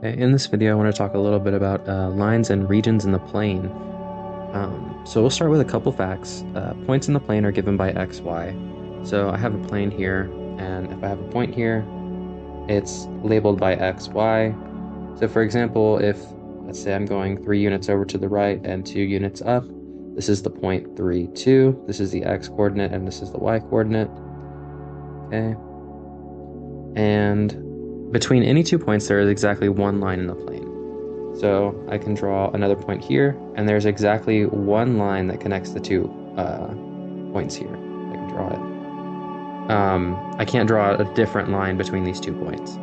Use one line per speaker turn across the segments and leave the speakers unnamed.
In this video, I want to talk a little bit about lines and regions in the plane. So we'll start with a couple facts. Points in the plane are given by x, y. So I have a plane here, and if I have a point here, it's labeled by x, y. So for example, if, let's say I'm going 3 units over to the right and 2 units up, this is the point 3, 2. This is the x coordinate, and this is the y coordinate. Okay. And between any 2 points, there is exactly 1 line in the plane. So I can draw another point here, and there's exactly 1 line that connects the 2 points here. I can draw it. I can't draw a different line between these 2 points.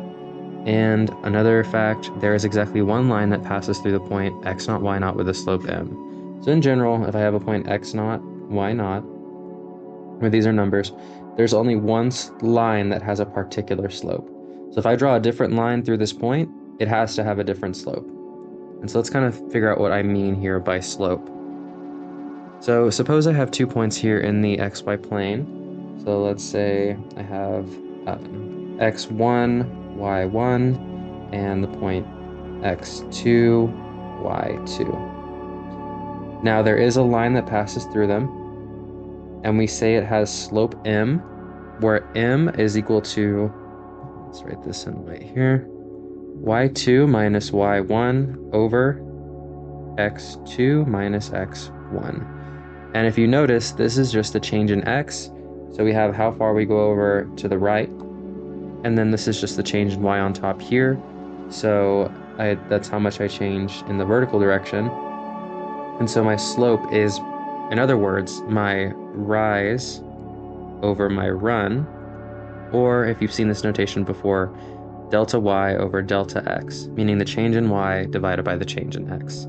And another fact, there is exactly 1 line that passes through the point x naught, y naught with a slope m. So in general, if I have a point x naught, y naught, where these are numbers, there's only 1 line that has a particular slope. So if I draw a different line through this point, it has to have a different slope. And so let's kind of figure out what I mean here by slope. So suppose I have 2 points here in the xy plane. So let's say I have x1, y1, and the point x2, y2. Now there is a line that passes through them, and we say it has slope m, where m is equal to, let's write this in white here, y2 minus y1 over x2 minus x1. And if you notice, this is just a change in x. So we have how far we go over to the right. And then this is just the change in y on top here. So that's how much I changed in the vertical direction. And so my slope is, in other words, my rise over my run, or if you've seen this notation before, delta y over delta x, meaning the change in y divided by the change in x.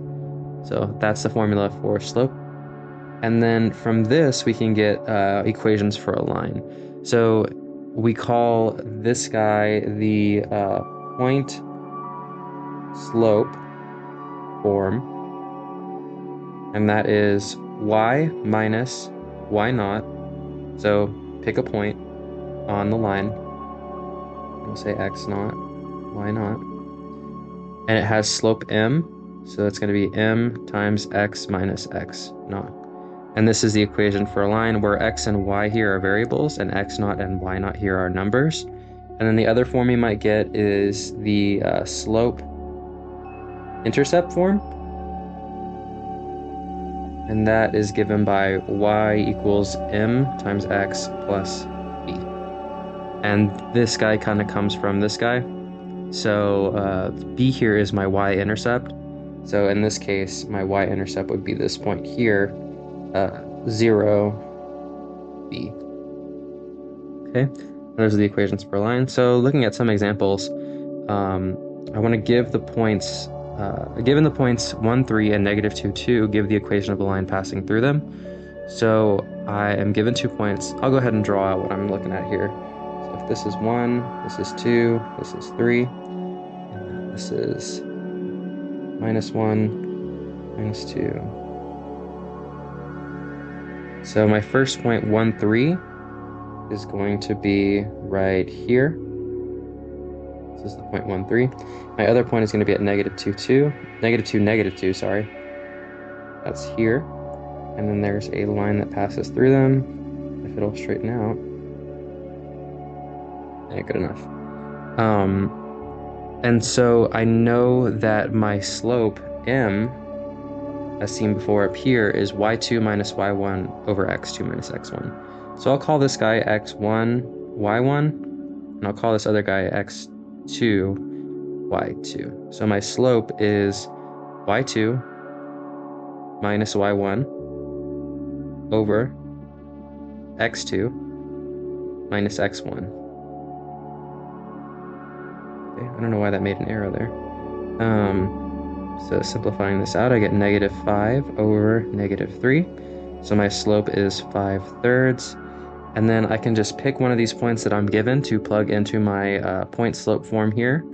So that's the formula for slope. And then from this, we can get equations for a line. So we call this guy the point slope form, and that is y minus y naught. So pick a point on the line. We'll say x naught, y naught. And it has slope m, so it's going to be m times x minus x naught. And this is the equation for a line where x and y here are variables, and x naught and y naught here are numbers. And then the other form you might get is the slope intercept form. And that is given by y equals m times x plus b. And this guy kind of comes from this guy. So b here is my y-intercept. So in this case, my y-intercept would be this point here, 0, b. Okay, those are the equations for a line. So looking at some examples, I want to give the points, given the points 1, 3, and -2, 2, give the equation of a line passing through them. So I am given 2 points. I'll go ahead and draw out what I'm looking at here. So if this is 1, this is 2, this is 3, and this is -1, -2. So my first point, 1, 3, is going to be right here. This is the point 1, 3. My other point is going to be at -2, 2. -2, sorry. That's here. And then there's a line that passes through them. If it'll straighten out. Yeah, good enough. And so I know that my slope, m, as seen before up here, is y2 minus y1 over x2 minus x1. So I'll call this guy x1, y1, and I'll call this other guy x2, y2. So my slope is y2 minus y1 over x2 minus x1. Okay, I don't know why that made an arrow there. So simplifying this out, I get -5 over -3. So my slope is 5/3. And then I can just pick one of these points that I'm given to plug into my point slope form here.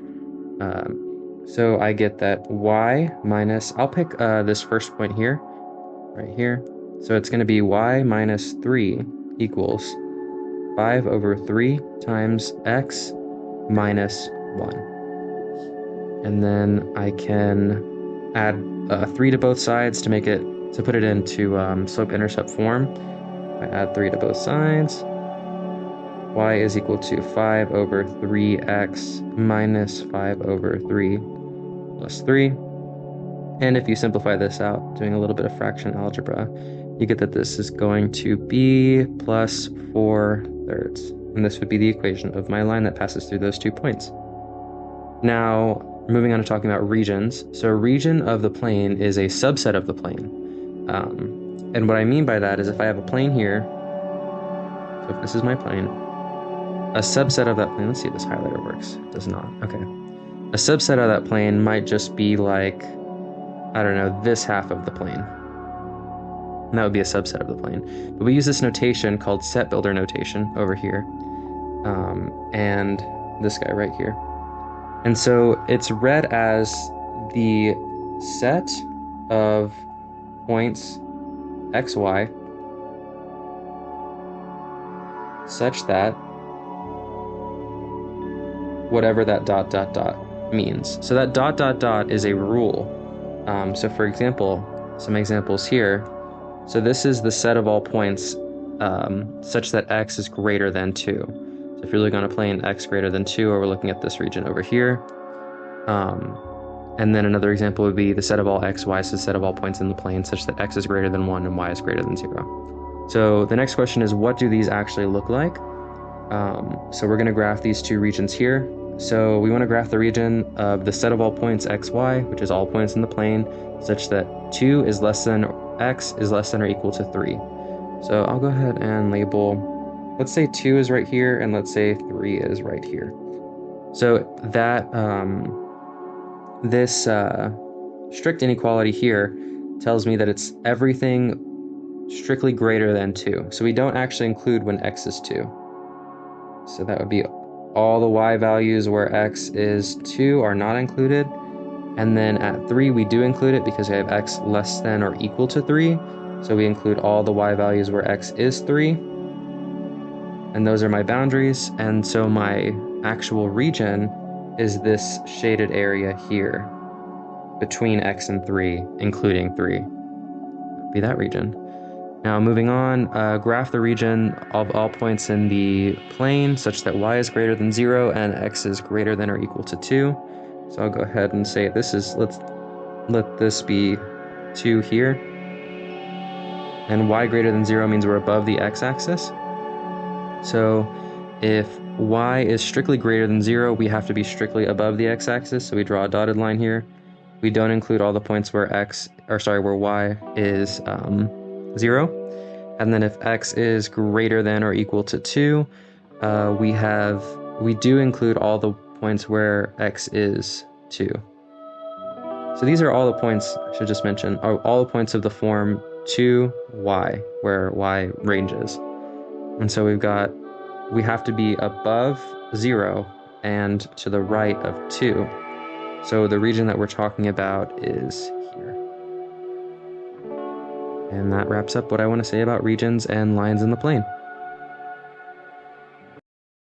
So I get that y minus, I'll pick this first point here, right here. So it's going to be y minus 3 equals 5/3 times x minus 1. And then I can add 3 to both sides to put it into slope-intercept form. I add 3 to both sides. Y is equal to 5 over 3x minus 5 over 3 plus 3. And if you simplify this out, doing a little bit of fraction algebra, you get that this is going to be plus 4/3. And this would be the equation of my line that passes through those 2 points. Now, moving on to talking about regions. So a region of the plane is a subset of the plane. And what I mean by that is if I have a plane here, so if this is my plane, a subset of that plane, let's see if this highlighter works. It does not. Okay. A subset of that plane might just be like, I don't know, this half of the plane. And that would be a subset of the plane. But we use this notation called set builder notation over here. And this guy right here. And so it's read as the set of points xy such that whatever that dot dot dot means. So that dot dot dot is a rule. So for example, some examples here. So this is the set of all points such that x is greater than 2. So if you're looking on a plane x greater than 2, or we're looking at this region over here. And then another example would be the set of all x, y is the set of all points in the plane such that x is greater than 1 and y is greater than 0. So the next question is, what do these actually look like? So we're going to graph these 2 regions here. So we want to graph the region of the set of all points x, y, which is all points in the plane, such that 2 is less than x is less than or equal to 3. So I'll go ahead and label, let's say 2 is right here, and let's say 3 is right here. So that this strict inequality here tells me that it's everything strictly greater than 2. So we don't actually include when x is 2. So that would be all the y values where x is 2 are not included. And then at 3, we do include it because we have x less than or equal to 3. So we include all the y values where x is 3. And those are my boundaries. And so my actual region is this shaded area here between x and 3, including 3. Be that region. Now moving on, graph the region of all points in the plane such that y is greater than 0 and x is greater than or equal to 2. So I'll go ahead and say this is, let this be 2 here. And y greater than 0 means we're above the x-axis. So if y is strictly greater than 0, we have to be strictly above the x-axis. So we draw a dotted line here. We don't include all the points where where y is 0. And then if x is greater than or equal to 2, we do include all the points where x is 2. So these are all the points, I should just mention, are all the points of the form 2y, where y ranges. And so we have to be above 0 and to the right of 2. So the region that we're talking about is here. And that wraps up what I want to say about regions and lines in the plane.